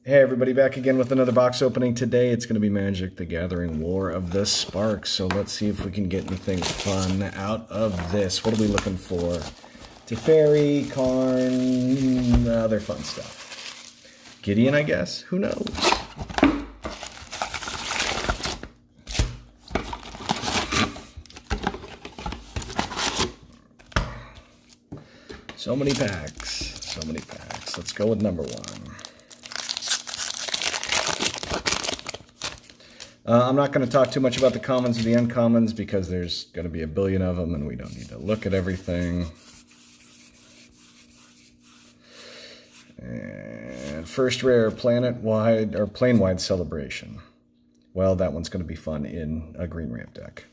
Hey everybody, back again with another box opening. Today it's going to be Magic: The Gathering War of the Sparks. So let's see if we can get anything fun out of this. What are we looking for? Teferi, Karn, other fun stuff. Gideon, I guess? Who knows? So many packs. So many packs. Let's go with number one. I'm not going to talk too much about the commons or the uncommons because there's going to be a billion of them and we don't need to look at everything. And first rare, planet-wide or plane-wide celebration. Well, that one's going to be fun in a green ramp deck.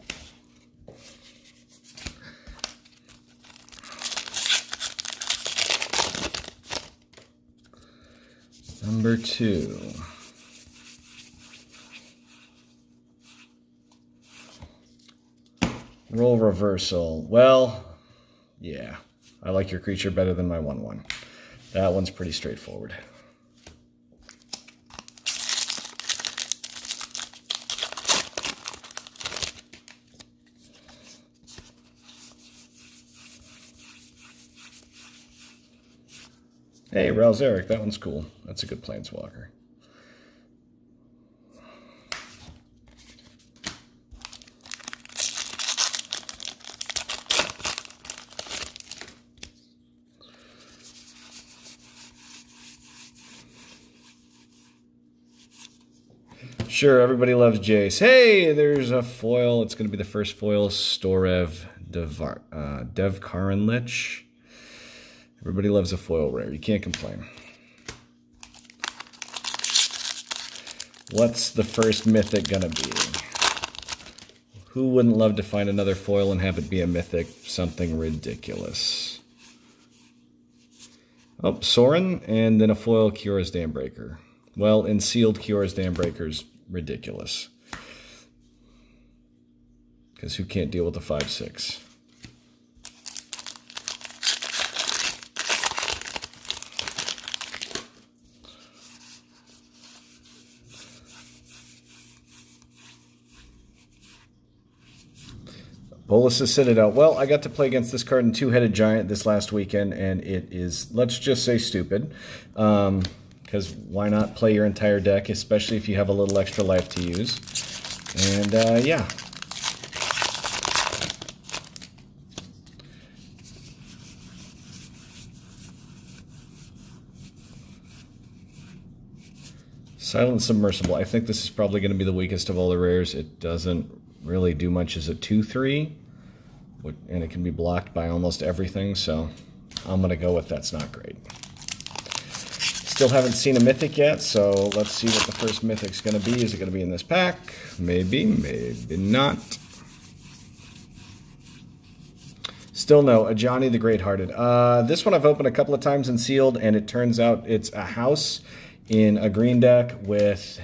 Number two. Role reversal. Well, yeah. I like your creature better than my 1/1. That one's pretty straightforward. Hey, Ralzeric, that one's cool. That's a good Planeswalker. Sure, everybody loves Jace. Hey, there's a foil. It's going to be the first foil, Storev Devkarin Lich. Everybody loves a foil rare. You can't complain. What's the first mythic going to be? Who wouldn't love to find another foil and have it be a mythic? Something ridiculous. Oh, Sorin, and then a foil Kiora's Dambreaker. Well, in sealed Kiora's Dambreaker's ridiculous. Because who can't deal with the 5/6? Bolas's Citadel. Well, I got to play against this card in Two-Headed Giant this last weekend, and it is, let's just say, stupid. Because why not play your entire deck, especially if you have a little extra life to use. And, yeah. Silent Submersible. I think this is probably going to be the weakest of all the rares. It doesn't really do much as a 2/3, and it can be blocked by almost everything, so I'm going to go with that's not great. Still haven't seen a mythic yet, so let's see what the first mythic's going to be. Is it going to be in this pack? Maybe, maybe not. Still no, Ajani the Great-Hearted. This one I've opened a couple of times and sealed, and it turns out it's a house in a green deck with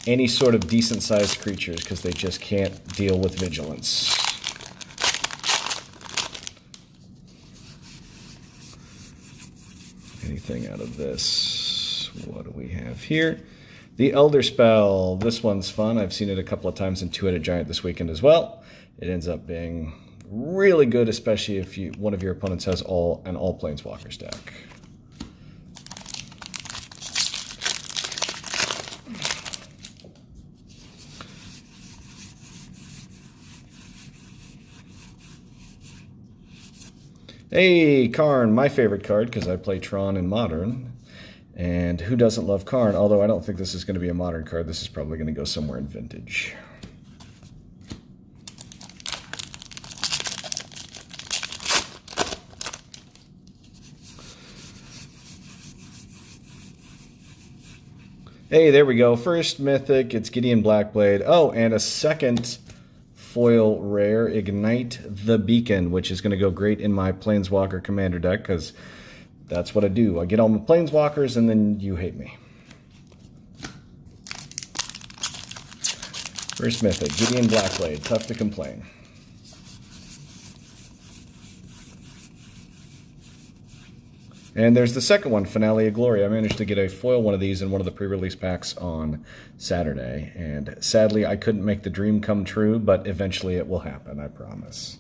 any sort of decent-sized creatures because they just can't deal with vigilance. Anything out of this? What do we have here? The Elder Spell. This one's fun. I've seen it a couple of times in Two-Headed Giant this weekend as well. It ends up being really good, especially if one of your opponents has an all Planeswalkers deck. Hey, Karn, my favorite card, because I play Tron in Modern. And who doesn't love Karn? Although I don't think this is going to be a Modern card. This is probably going to go somewhere in Vintage. Hey, there we go. First mythic, it's Gideon Blackblade. Oh, and a second foil rare, Ignite the Beacon, which is going to go great in my Planeswalker Commander deck, because that's what I do. I get all my Planeswalkers, and then you hate me. First mythic, Gideon Blackblade. Tough to complain. And there's the second one, Finale of Glory. I managed to get a foil one of these in one of the pre-release packs on Saturday. And sadly, I couldn't make the dream come true, but eventually it will happen, I promise.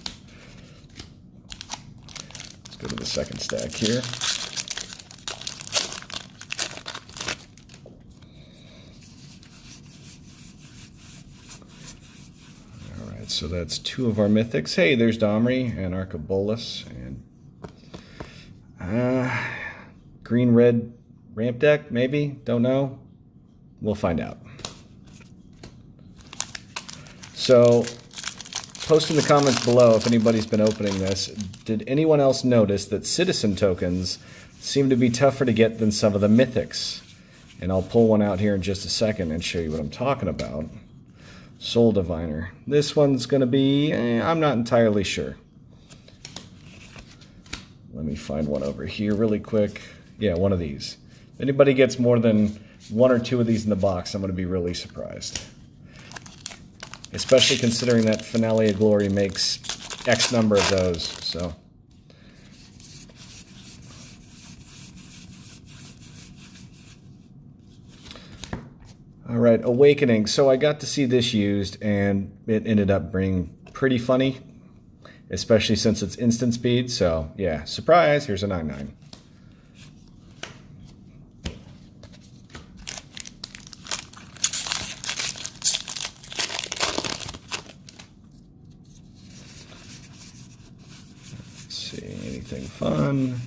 Let's go to the second stack here. All right, so that's two of our mythics. Hey, there's Domri and Arcabolus and green-red ramp deck, maybe? Don't know. We'll find out. So, post in the comments below if anybody's been opening this. Did anyone else notice that citizen tokens seem to be tougher to get than some of the mythics? And I'll pull one out here in just a second and show you what I'm talking about. Soul Diviner. This one's going to be, I'm not entirely sure. Let me find one over here really quick. Yeah, one of these. If anybody gets more than one or two of these in the box, I'm going to be really surprised. Especially considering that Finale of Glory makes X number of those, so. All right, Awakening. So I got to see this used, and it ended up being pretty funny. Especially since it's instant speed, so yeah, surprise, here's a 9/9. Let's see, anything fun?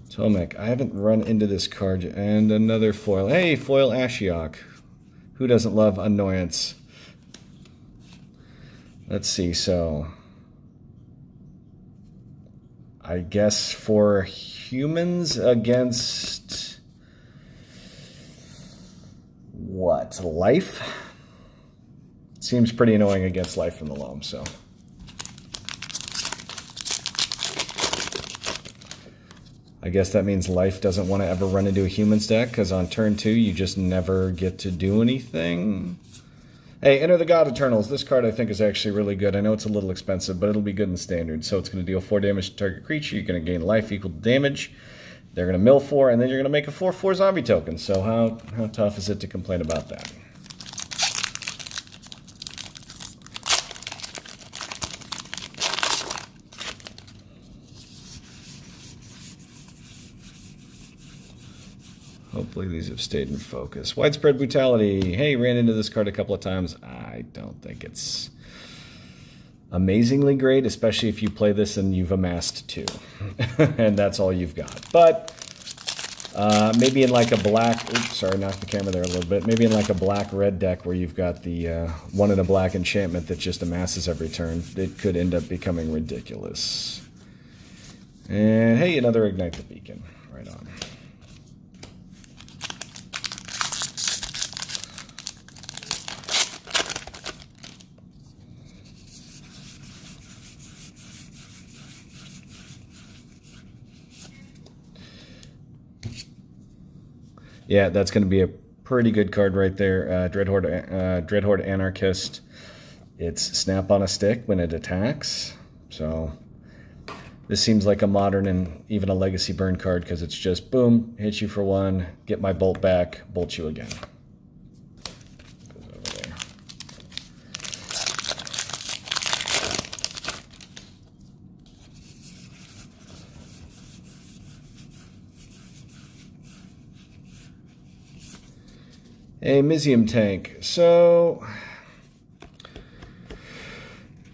Tomek, I haven't run into this card yet. And another foil. Hey, foil Ashiok. Who doesn't love Annoyance? Let's see, so I guess for humans against what? Life? Seems pretty annoying against Life from the Loam, so. I guess that means Life doesn't want to ever run into a humans deck, because on turn 2 you just never get to do anything. Hey, Enter the God Eternals. This card I think is actually really good. I know it's a little expensive, but it'll be good in Standard. So it's going to deal 4 damage to target creature. You're going to gain life equal to damage. They're going to mill 4, and then you're going to make a 4/4 zombie token. So how tough is it to complain about that? Hopefully these have stayed in focus. Widespread Brutality. Hey, ran into this card a couple of times. I don't think it's amazingly great, especially if you play this and you've amassed 2. And that's all you've got. But maybe in like a black... Oops, sorry, knocked the camera there a little bit. Maybe in like a black-red deck where you've got the 1 in a black enchantment that just amasses every turn, it could end up becoming ridiculous. And hey, another Ignite the Beacon. Right on. Yeah, that's going to be a pretty good card right there. Dreadhorde Anarchist. It's snap on a stick when it attacks. So this seems like a modern and even a legacy burn card because it's just boom, hit you for 1, get my bolt back, bolt you again. Goes over there. A Mizium Tank. So,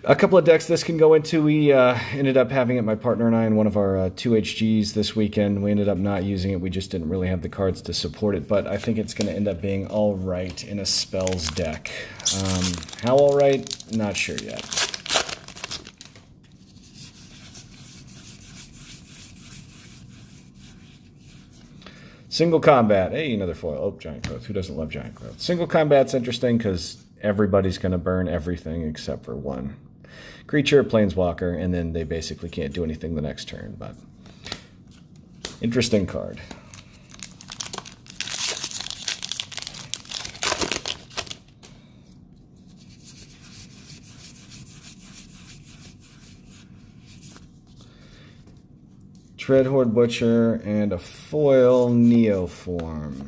a couple of decks this can go into. We ended up having it, my partner and I, in one of our 2HGs this weekend. We ended up not using it. We just didn't really have the cards to support it, but I think it's going to end up being all right in a spells deck. How all right? Not sure yet. Single combat. Hey, another foil. Oh, Giant Growth. Who doesn't love Giant Growth? Single combat's interesting because everybody's going to burn everything except for 1 creature, Planeswalker, and then they basically can't do anything the next turn. But interesting card. Dreadhorde Butcher, and a foil Neoform.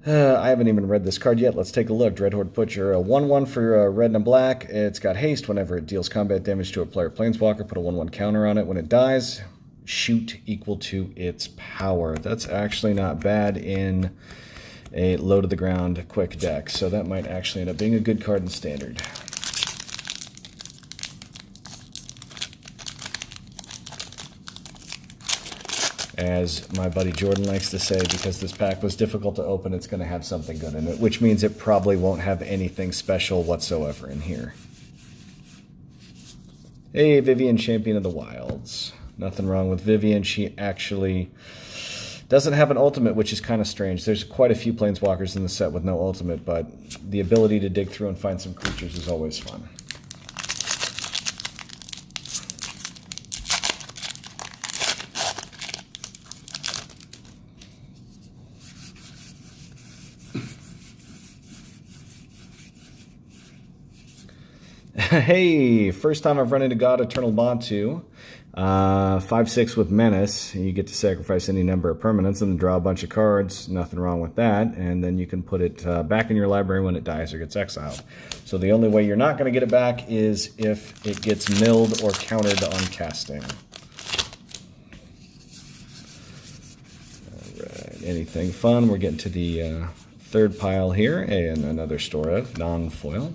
I haven't even read this card yet. Let's take a look. Dreadhorde Butcher, a 1/1 for red and a black. It's got haste. Whenever it deals combat damage to a player planeswalker, put a 1/1 counter on it. When it dies, shoot equal to its power. That's actually not bad in a low-to-the-ground quick deck, so that might actually end up being a good card in Standard. As my buddy Jordan likes to say, because this pack was difficult to open, it's going to have something good in it, which means it probably won't have anything special whatsoever in here. Hey, Vivian, Champion of the Wilds. Nothing wrong with Vivian. She actually doesn't have an ultimate, which is kind of strange. There's quite a few planeswalkers in the set with no ultimate, but the ability to dig through and find some creatures is always fun. Hey, first time I've run into God Eternal Bantu. 5/6 with Menace. You get to sacrifice any number of permanents and then draw a bunch of cards. Nothing wrong with that. And then you can put it back in your library when it dies or gets exiled. So the only way you're not going to get it back is if it gets milled or countered on casting. All right, anything fun? We're getting to the third pile here, and another Storev, non-foil.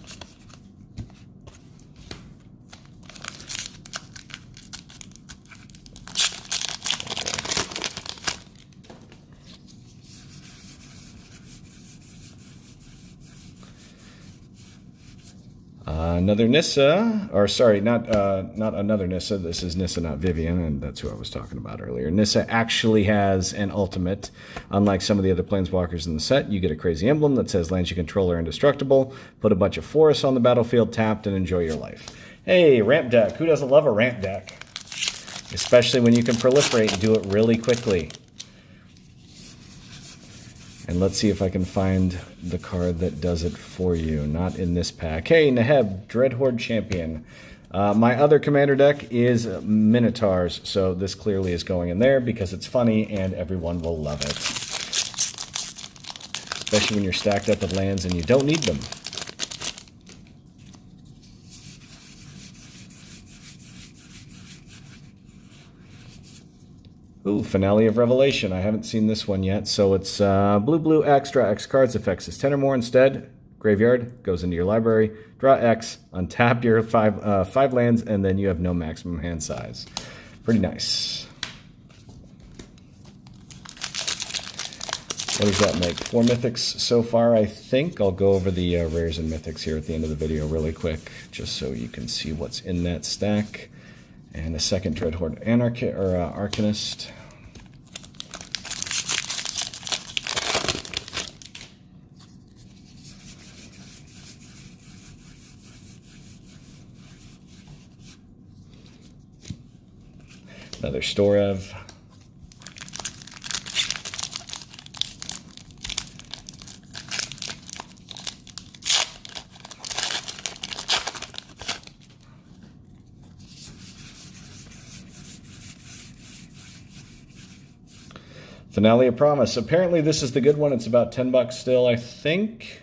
Another Nissa, or sorry, not another Nissa. This is Nissa, not Vivian, and that's who I was talking about earlier. Nissa actually has an ultimate. Unlike some of the other planeswalkers in the set, you get a crazy emblem that says lands you control are indestructible. Put a bunch of forests on the battlefield tapped and enjoy your life. Hey, ramp deck. Who doesn't love a ramp deck? Especially when you can proliferate and do it really quickly. And let's see if I can find the card that does it for you. Not in this pack. Hey, Neheb, Dreadhorde Champion. My other commander deck is Minotaurs, so this clearly is going in there because it's funny and everyone will love it. Especially when you're stacked up with lands and you don't need them. Ooh, Finale of Revelation. I haven't seen this one yet. So it's blue, extra, X cards, effects is 10 or more instead. Graveyard, goes into your library. Draw X, untap your five lands, and then you have no maximum hand size. Pretty nice. What does that make? 4 mythics so far, I think. I'll go over the rares and mythics here at the end of the video really quick, just so you can see what's in that stack. And a second Dreadhorde Arcanist. Another Storev. Finale of Promise. Apparently this is the good one. It's about $10 still, I think.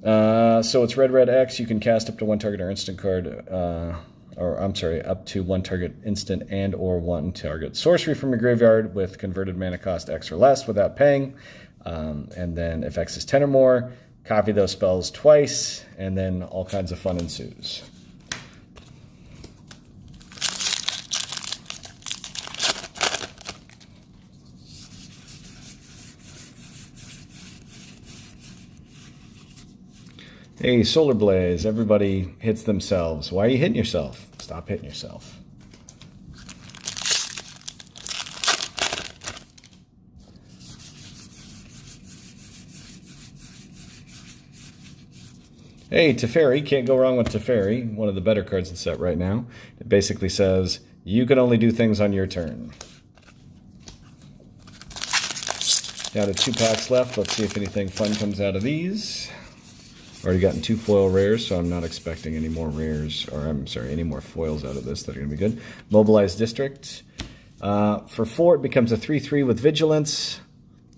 So it's red X. You can cast up to one target or instant card, up to one target instant and or one target sorcery from your graveyard with converted mana cost X or less without paying. And then if X is 10 or more, copy those spells twice, and then all kinds of fun ensues. Hey, Solar Blaze, everybody hits themselves. Why are you hitting yourself? Stop hitting yourself. Hey, Teferi, can't go wrong with Teferi, one of the better cards in the set right now. It basically says, you can only do things on your turn. Down to 2 packs left. Let's see if anything fun comes out of these. Already gotten 2 foil rares, so I'm not expecting any more rares, or I'm sorry, any more foils out of this that are going to be good. Mobilized District. For 4, it becomes a 3/3 with Vigilance.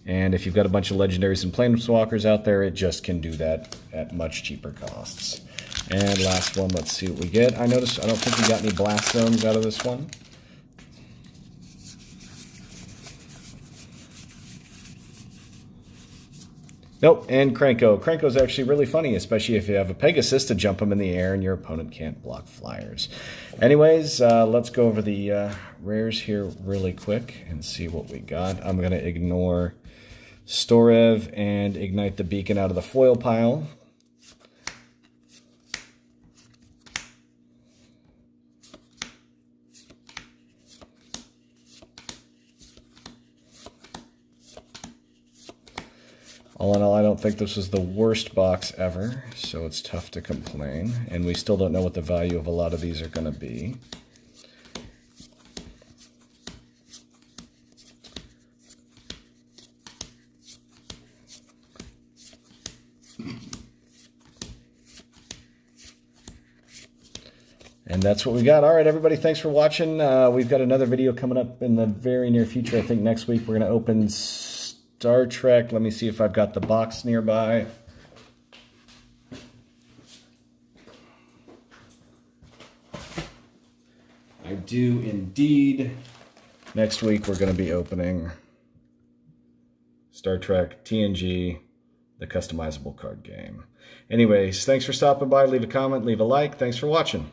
And if you've got a bunch of Legendaries and Planeswalkers out there, it just can do that at much cheaper costs. And last one, let's see what we get. I noticed, I don't think we got any Blast Zones out of this one. Nope, and Krenko. Krenko's actually really funny, especially if you have a Pegasus to jump him in the air and your opponent can't block flyers. Anyways, let's go over the rares here really quick and see what we got. I'm going to ignore Storev and Ignite the Beacon out of the foil pile. All in all, I don't think this was the worst box ever, so it's tough to complain. And we still don't know what the value of a lot of these are going to be. And that's what we got. All right, everybody, thanks for watching. We've got another video coming up in the very near future. I think next week we're going to open Star Trek. Let me see if I've got the box nearby. I do indeed. Next week we're going to be opening Star Trek TNG, the customizable card game. Anyways, thanks for stopping by. Leave a comment, leave a like. Thanks for watching.